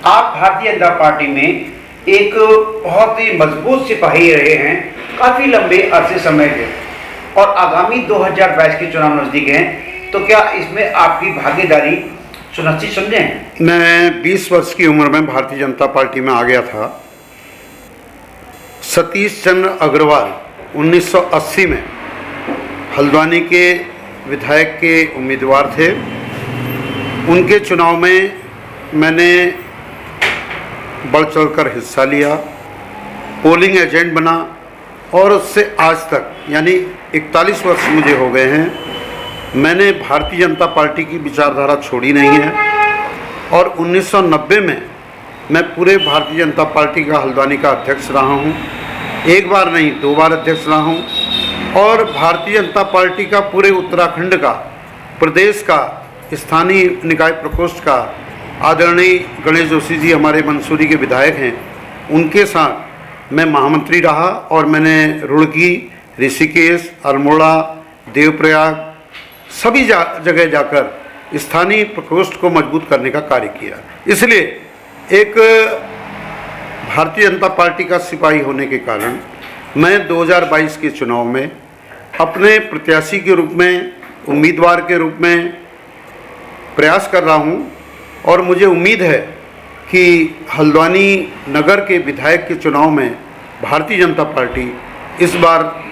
आप भारतीय जनता पार्टी में एक बहुत ही मजबूत सिपाही रहे हैं काफी लंबे अरसे समय के, और आगामी 2022 के चुनाव नजदीक हैं, तो क्या इसमें आपकी भागीदारी सुनिश्चित समझें? मैं 20 वर्ष की उम्र में भारतीय जनता पार्टी में आ गया था। सतीश चंद्र अग्रवाल 1980 में हल्द्वानी के विधायक के उम्मीदवार थे। उनके चुनाव में मैंने बढ़ चढ़कर हिस्सा लिया, पोलिंग एजेंट बना, और उससे आज तक यानी 41 वर्ष मुझे हो गए हैं, मैंने भारतीय जनता पार्टी की विचारधारा छोड़ी नहीं है। और 1990 में मैं पूरे भारतीय जनता पार्टी का हल्द्वानी का अध्यक्ष रहा हूँ। एक बार नहीं, 2 बार अध्यक्ष रहा हूँ। और भारतीय जनता पार्टी का पूरे उत्तराखंड का, प्रदेश का, स्थानीय निकाय प्रकोष्ठ का आदरणीय गणेश जोशी जी हमारे मंसूरी के विधायक हैं, उनके साथ मैं महामंत्री रहा। और मैंने रुड़की, ऋषिकेश, अल्मोड़ा, देवप्रयाग सभी जगह जाकर स्थानीय प्रकोष्ठ को मजबूत करने का कार्य किया। इसलिए एक भारतीय जनता पार्टी का सिपाही होने के कारण मैं 2022 के चुनाव में अपने प्रत्याशी के रूप में, उम्मीदवार के रूप में प्रयास कर रहा हूं। और मुझे उम्मीद है कि हल्द्वानी नगर के विधायक के चुनाव में भारतीय जनता पार्टी इस बार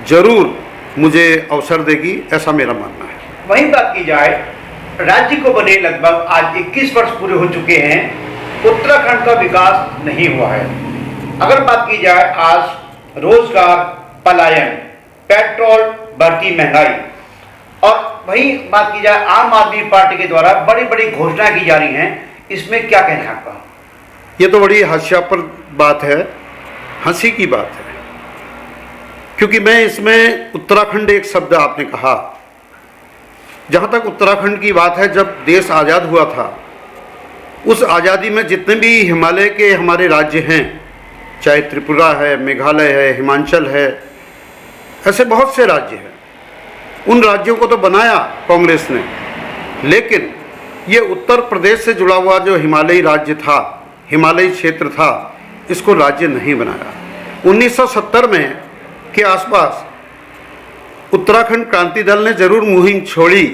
जरूर मुझे अवसर देगी, ऐसा मेरा मानना है। वहीं बात की जाए, राज्य को बने लगभग आज 21 वर्ष पूरे हो चुके हैं, उत्तराखंड का विकास नहीं हुआ है। अगर बात की जाए आज रोजगार, पलायन, पेट्रोल, बढ़ती महंगाई, और वहीं बात की जाए आम आदमी पार्टी के द्वारा बड़ी बड़ी घोषणाएं की जा रही हैं, इसमें क्या कहना है आपका? ये तो बड़ी हास्यास्पद बात है, हंसी की बात है, क्योंकि मैं इसमें उत्तराखंड एक शब्द आपने कहा। जहाँ तक उत्तराखंड की बात है, जब देश आज़ाद हुआ था, उस आज़ादी में जितने भी हिमालय के हमारे राज्य हैं, चाहे त्रिपुरा है, मेघालय है, हिमाचल है, ऐसे बहुत से राज्य हैं, उन राज्यों को तो बनाया कांग्रेस ने, लेकिन ये उत्तर प्रदेश से जुड़ा हुआ जो हिमालयी राज्य था, हिमालयी क्षेत्र था, इसको राज्य नहीं बनाया। 1970 में के आसपास उत्तराखंड क्रांति दल ने जरूर मुहिम छोड़ी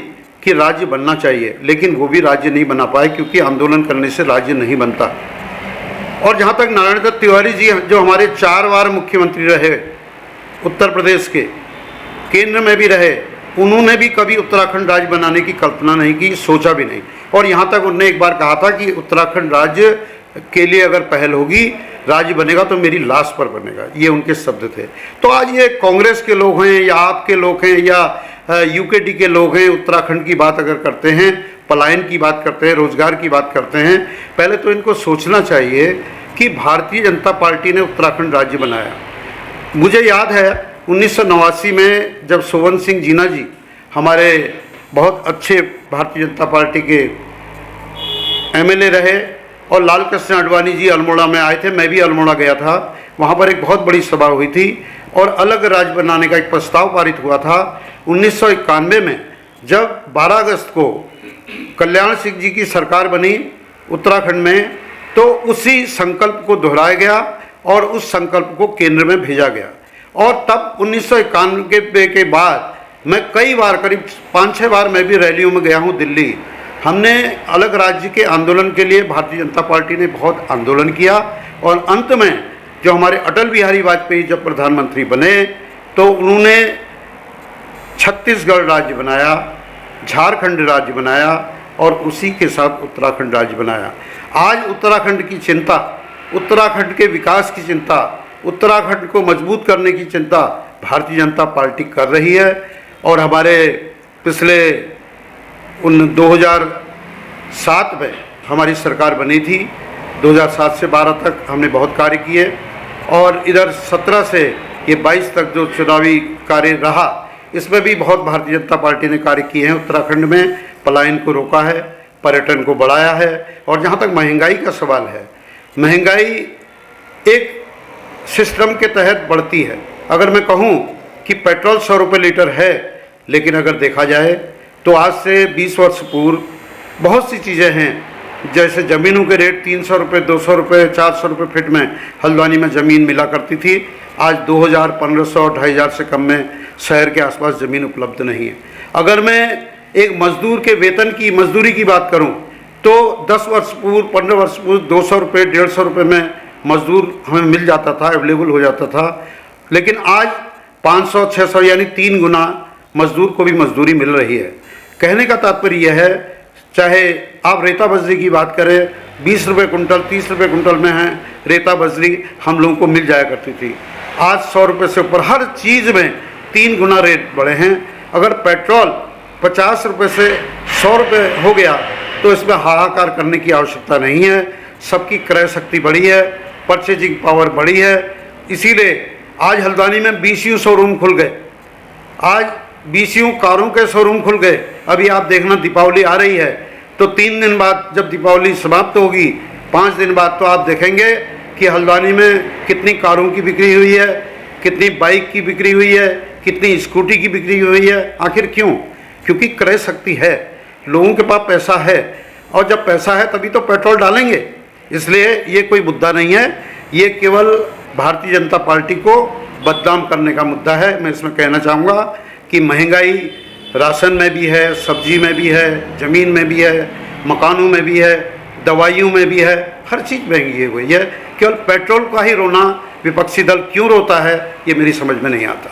कि राज्य बनना चाहिए, लेकिन वो भी राज्य नहीं बना पाए, क्योंकि आंदोलन करने से राज्य नहीं बनता। और जहाँ तक नारायण दत्त तिवारी जी जो हमारे 4 बार मुख्यमंत्री रहे उत्तर प्रदेश के, केंद्र में भी रहे, उन्होंने भी कभी उत्तराखंड राज्य बनाने की कल्पना नहीं की, सोचा भी नहीं। और यहाँ तक उन्होंने एक बार कहा था कि उत्तराखंड राज्य के लिए अगर पहल होगी, राज्य बनेगा तो मेरी लाश पर बनेगा, ये उनके शब्द थे। तो आज ये कांग्रेस के लोग हैं या आपके लोग हैं या यूकेडी के लोग हैं, उत्तराखंड की बात अगर करते हैं, पलायन की बात करते हैं, रोजगार की बात करते हैं, पहले तो इनको सोचना चाहिए कि भारतीय जनता पार्टी ने उत्तराखंड राज्य बनाया। मुझे याद है 1989 में जब सोवन सिंह जीना जी हमारे बहुत अच्छे भारतीय जनता पार्टी के एमएलए रहे, और लाल कृष्ण आडवाणी जी अल्मोड़ा में आए थे, मैं भी अल्मोड़ा गया था, वहाँ पर एक बहुत बड़ी सभा हुई थी और अलग राज्य बनाने का एक प्रस्ताव पारित हुआ था। 1991 में जब 12 अगस्त को कल्याण सिंह जी की सरकार बनी उत्तराखंड में, तो उसी संकल्प को दोहराया गया और उस संकल्प को केंद्र में भेजा गया। और तब 1991 के बाद मैं कई बार, करीब 5-6 बार मैं भी रैलियों में गया हूँ दिल्ली। हमने अलग राज्य के आंदोलन के लिए भारतीय जनता पार्टी ने बहुत आंदोलन किया, और अंत में जो हमारे अटल बिहारी वाजपेयी जब प्रधानमंत्री बने तो उन्होंने छत्तीसगढ़ राज्य बनाया, झारखंड राज्य बनाया, और उसी के साथ उत्तराखंड राज्य बनाया। आज उत्तराखंड की चिंता, उत्तराखंड के विकास की चिंता, उत्तराखंड को मजबूत करने की चिंता भारतीय जनता पार्टी कर रही है। और हमारे पिछले 2007 में हमारी सरकार बनी थी, 2007 से 12 तक हमने बहुत कार्य किए, और इधर 17 से ये 22 तक जो चुनावी कार्य रहा, इसमें भी बहुत भारतीय जनता पार्टी ने कार्य किए हैं। उत्तराखंड में पलायन को रोका है, पर्यटन को बढ़ाया है। और जहाँ तक महंगाई का सवाल है, महंगाई एक सिस्टम के तहत बढ़ती है। अगर मैं कहूँ कि पेट्रोल 100 रुपये लीटर है, लेकिन अगर देखा जाए तो आज से 20 वर्ष पूर्व बहुत सी चीज़ें हैं जैसे ज़मीनों के रेट 300 रुपये, 200 रुपये, 400 रुपये फीट में हल्द्वानी में ज़मीन मिला करती थी। आज 2000, 1500, 2500 से कम में शहर के आसपास ज़मीन उपलब्ध नहीं है। अगर मैं एक मजदूर के वेतन की, मजदूरी की बात करूं तो 10 वर्ष पूर्व, 15 वर्ष पूर्व 200 रुपये, 150 रुपये में मजदूर हमें मिल जाता था, अवेलेबल हो जाता था। लेकिन आज 500, 600 यानी 3 गुना मजदूर को भी मजदूरी मिल रही है। कहने का तात्पर्य यह है, चाहे आप रेता बजरी की बात करें, 20 रुपये कुंटल, 30 रुपये कुंटल में है रेता बजरी हम लोगों को मिल जाया करती थी। आज 100 रुपये से ऊपर हर चीज़ में 3 गुना रेट बढ़े हैं। अगर पेट्रोल 50 रुपये से 100 रुपये हो गया तो इसमें हाहाकार करने की आवश्यकता नहीं है। सबकी क्रय शक्ति बढ़ी है, परचेजिंग पावर बढ़ी है। इसीलिए आज हल्द्वानी में BCU शोरूम खुल गए, आज BCU कारों के शोरूम खुल गए। अभी आप देखना दीपावली आ रही है तो 3 दिन बाद जब दीपावली समाप्त होगी, 5 दिन बाद तो आप देखेंगे कि हल्द्वानी में कितनी कारों की बिक्री हुई है, कितनी बाइक की बिक्री हुई है, कितनी स्कूटी की बिक्री हुई है। आखिर क्यों? क्योंकि क्रय शक्ति है, लोगों के पास पैसा है, और जब पैसा है तभी तो पेट्रोल डालेंगे। इसलिए ये कोई मुद्दा नहीं है, ये केवल भारतीय जनता पार्टी को बदनाम करने का मुद्दा है। मैं इसमें कहना चाहूँगा कि महंगाई राशन में भी है, सब्जी में भी है, ज़मीन में भी है, मकानों में भी है, दवाइयों में भी है, हर चीज़ महंगी हुई है। केवल पेट्रोल का ही रोना विपक्षी दल क्यों रोता है, ये मेरी समझ में नहीं आता।